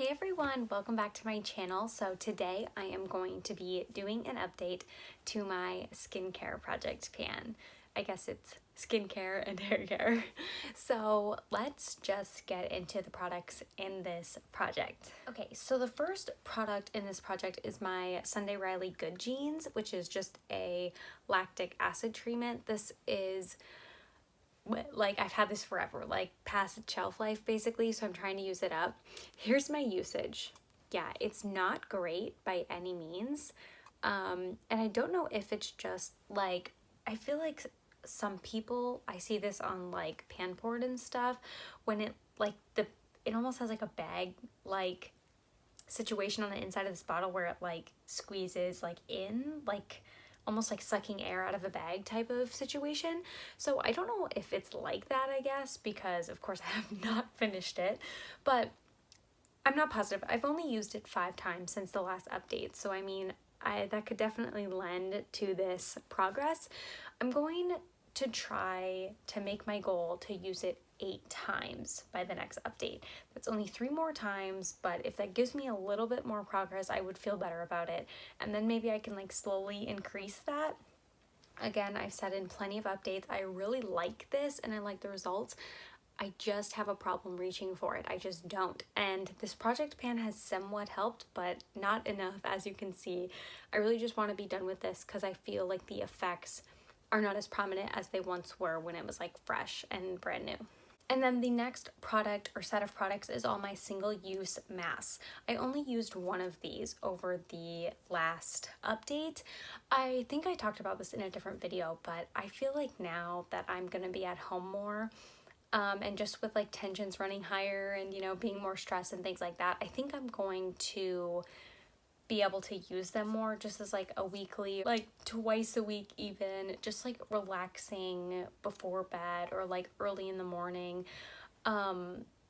Hey everyone, welcome back to my channel. So today I am going to be doing an update to my skincare project pan. I guess it's skincare and hair care. So let's just get into the products in this project. Okay, so the first product in this project is my Sunday Riley Good Jeans, which is just a lactic acid treatment. This is like I've had this forever, like past its shelf life basically, so I'm trying to use it up. Here's my usage. Yeah, it's not great by any means. And I don't know if it's just like, I feel like some people, I see this on like Panport and stuff, when it like it almost has like a bag like situation on the inside of this bottle where it like squeezes like in, like almost like sucking air out of a bag type of situation. So I don't know if it's like that, I guess, because of course I have not finished it, but I'm not positive. I've only used it 5 times since the last update, so I mean, that could definitely lend to this progress. I'm going to try to make my goal to use it 8 times by the next update. That's only 3 more times, but if that gives me a little bit more progress, I would feel better about it. And then maybe I can like slowly increase that. Again, I've said in plenty of updates, I really like this and I like the results. I just have a problem reaching for it. I just don't. And this project pan has somewhat helped, but not enough, as you can see. I really just want to be done with this because I feel like the effects are not as prominent as they once were when it was like fresh and brand new. And then the next product or set of products is all my single-use masks. I only used one of these over the last update. I think I talked about this in a different video, but I feel like now that I'm gonna be at home more, and just with like tensions running higher and, you know, being more stressed and things like that, I think I'm going to be able to use them more just as like a weekly, like twice a week even, just like relaxing before bed or like early in the morning,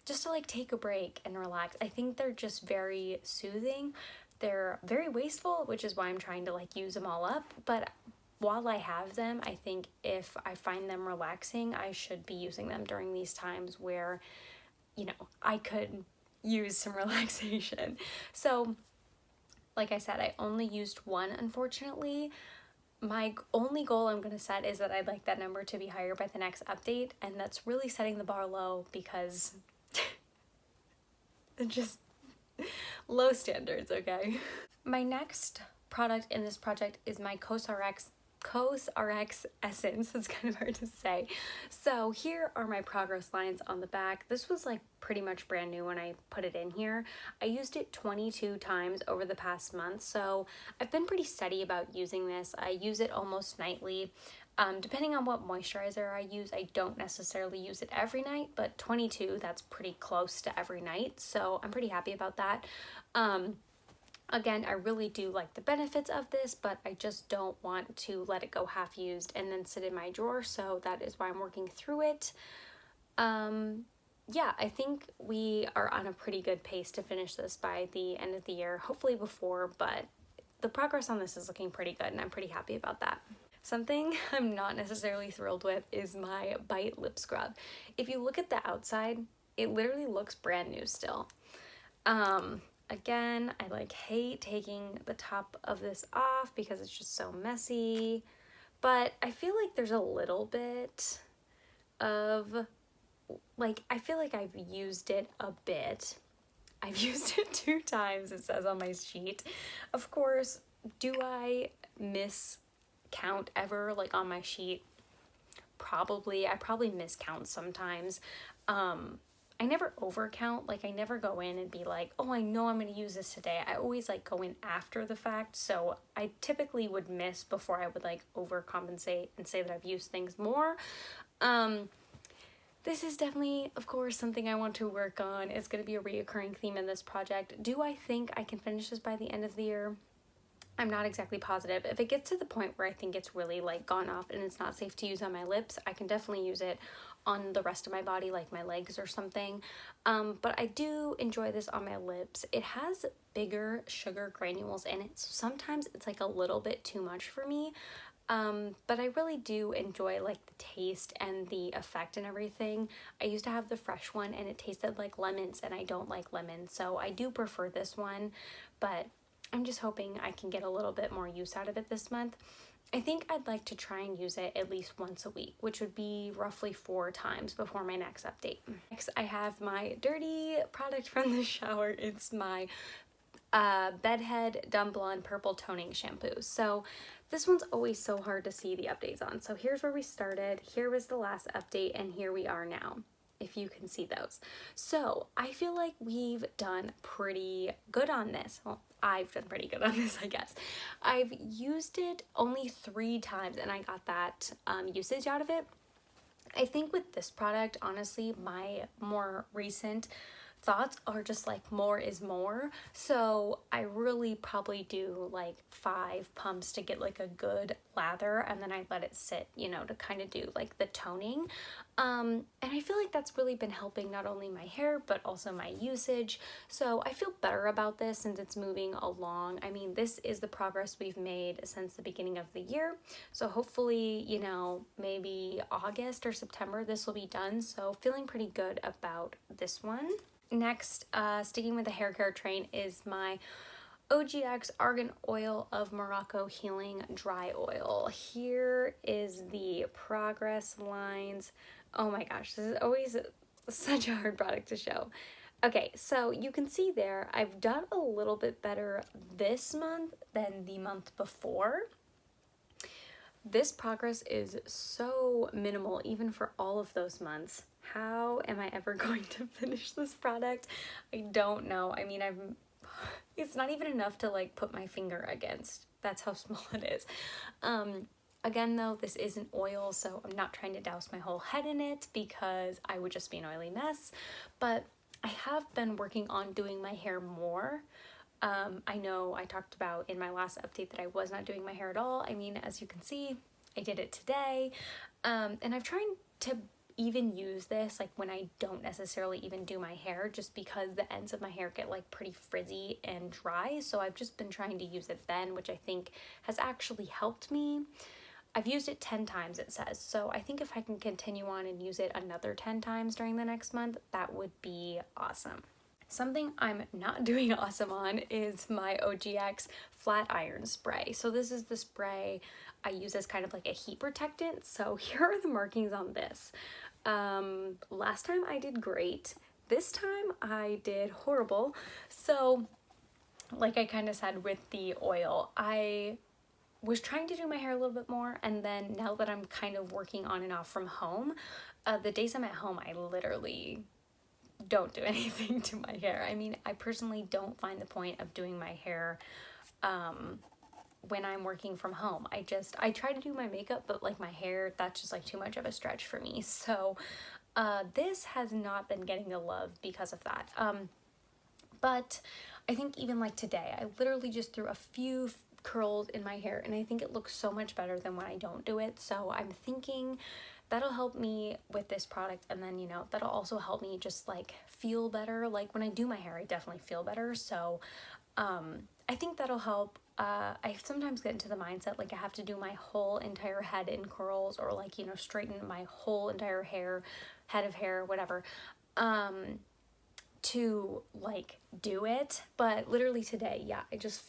just to like take a break and relax. I think they're just very soothing. They're very wasteful, which is why I'm trying to like use them all up, but while I have them, I think if I find them relaxing, I should be using them during these times where, you know, I could use some relaxation. So like I said, I only used one, unfortunately. My only goal I'm going to set is that I'd like that number to be higher by the next update, and that's really setting the bar low because just low standards, okay? My next product in this project is my COSRX Essence. That's kind of hard to say. So here are my progress lines on the back. This was like pretty much brand new when I put it in here. I used it 22 times over the past month, so I've been pretty steady about using this. I use it almost nightly. Depending on what moisturizer I use, I don't necessarily use it every night, but 22, that's pretty close to every night, so I'm pretty happy about that. Again, I really do like the benefits of this, but I just don't want to let it go half used and then sit in my drawer, so that is why I'm working through it. Yeah, I think we are on a pretty good pace to finish this by the end of the year, hopefully before, but the progress on this is looking pretty good and I'm pretty happy about that. Something I'm not necessarily thrilled with is my Bite Lip Scrub. If you look at the outside, it literally looks brand new still. Again, I like hate taking the top of this off because it's just so messy, but I feel like there's a little bit of, like, I feel like I've used it a bit. I've used it 2 times, it says on my sheet. Of course, do I miscount ever, like on my sheet? Probably. I probably miscount sometimes. I never overcount, like I never go in and be like, oh, I know I'm going to use this today. I always like go in after the fact, so I typically would miss before I would like overcompensate and say that I've used things more. This is definitely, of course, something I want to work on. It's going to be a reoccurring theme in this project. Do I think I can finish this by the end of the year? I'm not exactly positive. If it gets to the point where I think it's really like gone off and it's not safe to use on my lips, I can definitely use it on the rest of my body, like my legs or something. But I do enjoy this on my lips. It has bigger sugar granules in it, so sometimes it's like a little bit too much for me. But I really do enjoy like the taste and the effect and everything. I used to have the fresh one and it tasted like lemons, and I don't like lemons, so I do prefer this one, but I'm just hoping I can get a little bit more use out of it this month. I think I'd like to try and use it at least once a week, which would be roughly 4 times before my next update. Next, I have my dirty product from the shower. It's my Bedhead Dumb Blonde Purple Toning Shampoo. So this one's always so hard to see the updates on. So here's where we started. Here was the last update, and here we are now, if you can see those. So I feel like we've done pretty good on this. Well, I've done pretty good on this, I guess. I've used it only 3 times, and I got that usage out of it. I think with this product, honestly, my more recent thoughts are just like more is more. So I really probably do like 5 pumps to get like a good lather, and then I let it sit, you know, to kind of do like the toning. And I feel like that's really been helping not only my hair but also my usage. So I feel better about this since it's moving along. I mean, this is the progress we've made since the beginning of the year. So hopefully, you know, maybe August or September this will be done. So feeling pretty good about this one. Next, sticking with the hair care train, is my OGX Argan Oil of Morocco Healing Dry Oil. Here is the progress lines. Oh my gosh, this is always such a hard product to show. Okay, so you can see there, I've done a little bit better this month than the month before. This progress is so minimal, even for all of those months. How am I ever going to finish this product? I don't know. I mean, it's not even enough to like put my finger against. That's how small it is. Again though, this is an oil, so I'm not trying to douse my whole head in it because I would just be an oily mess. But I have been working on doing my hair more. I know I talked about in my last update that I was not doing my hair at all. I mean, as you can see, I did it today. And I've tried to even use this like when I don't necessarily even do my hair, just because the ends of my hair get like pretty frizzy and dry. So I've just been trying to use it then, which I think has actually helped me. I've used it 10 times, it says. So I think if I can continue on and use it another 10 times during the next month, that would be awesome. Something I'm not doing awesome on is my OGX flat iron spray. So this is the spray I use as kind of like a heat protectant. So here are the markings on this. Last time I did great. This time I did horrible. So like I kind of said with the oil, I was trying to do my hair a little bit more, and then now that I'm kind of working on and off from home, the days I'm at home, I literally don't do anything to my hair. I mean, I personally don't find the point of doing my hair when I'm working from home. I try to do my makeup, but like my hair, that's just like too much of a stretch for me. So this has not been getting the love because of that. But I think even like today, I literally just threw a few curls in my hair, and I think it looks so much better than when I don't do it. So I'm thinking that'll help me with this product, and then, you know, that'll also help me just like feel better. Like when I do my hair, I definitely feel better. So I think that'll help. I sometimes get into the mindset like I have to do my whole entire head in curls, or like, you know, straighten my whole entire head of hair, whatever, to like do it. But literally today, yeah, I just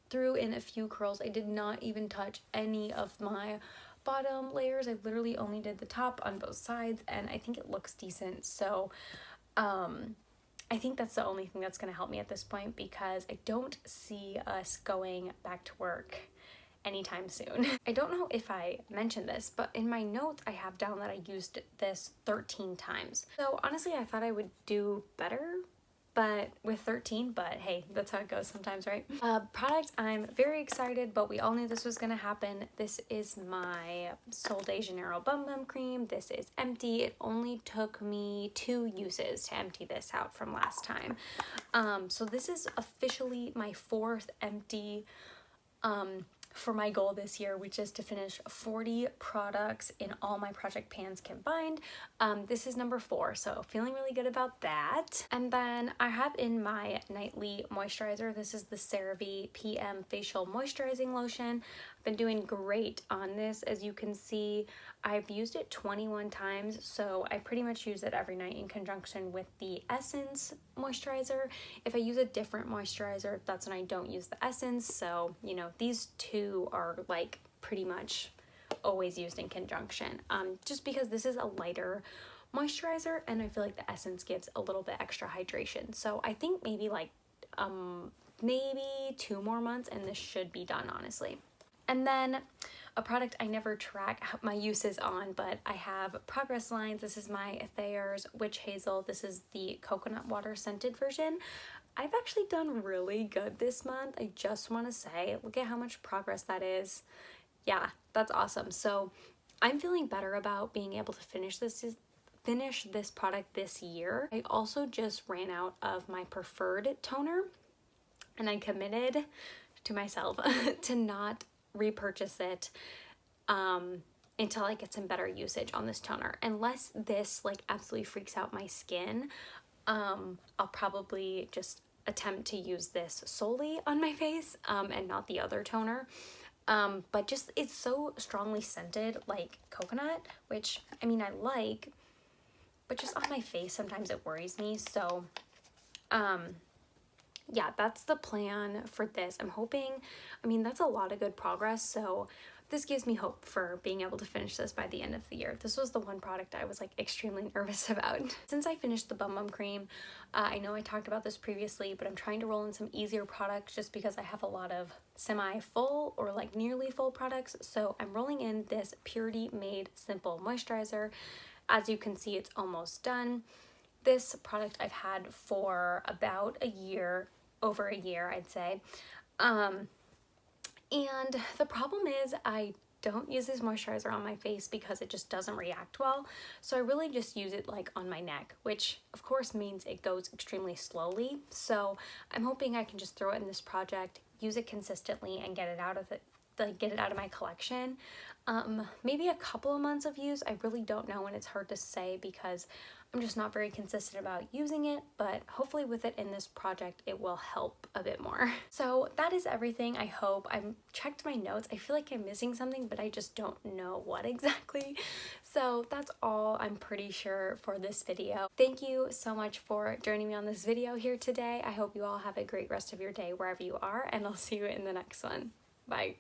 threw in a few curls. I did not even touch any of my bottom layers. I literally only did the top on both sides, and I think it looks decent. So I think that's the only thing that's going to help me at this point, because I don't see us going back to work anytime soon. I don't know if I mentioned this, but in my notes I have down that I used this 13 times. So honestly, I thought I would do better but with 13, but hey, that's how it goes sometimes, right? Product, I'm very excited, but we all knew this was gonna happen. This is my Sol de Janeiro Bum Bum Cream. This is empty. It only took me 2 uses to empty this out from last time. So this is officially my 4th empty for my goal this year, which is to finish 40 products in all my project pans combined. This is number 4, so feeling really good about that. And then I have in my nightly moisturizer, this is the CeraVe PM Facial Moisturizing Lotion. I've been doing great on this. As you can see, I've used it 21 times, so I pretty much use it every night in conjunction with the Essence moisturizer. If I use a different moisturizer, that's when I don't use the Essence. So, you know, these two are like pretty much always used in conjunction, just because this is a lighter moisturizer and I feel like the Essence gives a little bit extra hydration. So I think maybe like maybe 2 more months and this should be done, honestly. And then a product I never track my uses on, but I have Progress Lines. This is my Thayer's Witch Hazel. This is the coconut water scented version. I've actually done really good this month. I just want to say, look at how much progress that is. Yeah, that's awesome. So I'm feeling better about being able to finish this product this year. I also just ran out of my preferred toner and I committed to myself to not repurchase it until I get some better usage on this toner. Unless this like absolutely freaks out my skin, I'll probably just attempt to use this solely on my face and not the other toner. But just it's so strongly scented like coconut, which I mean I like, but just on my face sometimes it worries me. So yeah, that's the plan for this. I'm hoping, I mean, that's a lot of good progress, so this gives me hope for being able to finish this by the end of the year. This was the one product I was like extremely nervous about. Since I finished the Bum Bum Cream, I know I talked about this previously, but I'm trying to roll in some easier products just because I have a lot of semi-full or like nearly full products. So I'm rolling in this Purity Made Simple Moisturizer. As you can see, it's almost done. This product I've had for about a year, over a year, I'd say. And the problem is I don't use this moisturizer on my face because it just doesn't react well. So I really just use it like on my neck, which of course means it goes extremely slowly. So I'm hoping I can just throw it in this project, use it consistently and get it out of my collection. Maybe a couple of months of use. I really don't know, and it's hard to say because I'm just not very consistent about using it, but hopefully with it in this project, it will help a bit more. So that is everything, I hope. I've checked my notes. I feel like I'm missing something, but I just don't know what exactly. So that's all I'm pretty sure for this video. Thank you so much for joining me on this video here today. I hope you all have a great rest of your day wherever you are, and I'll see you in the next one. Bye.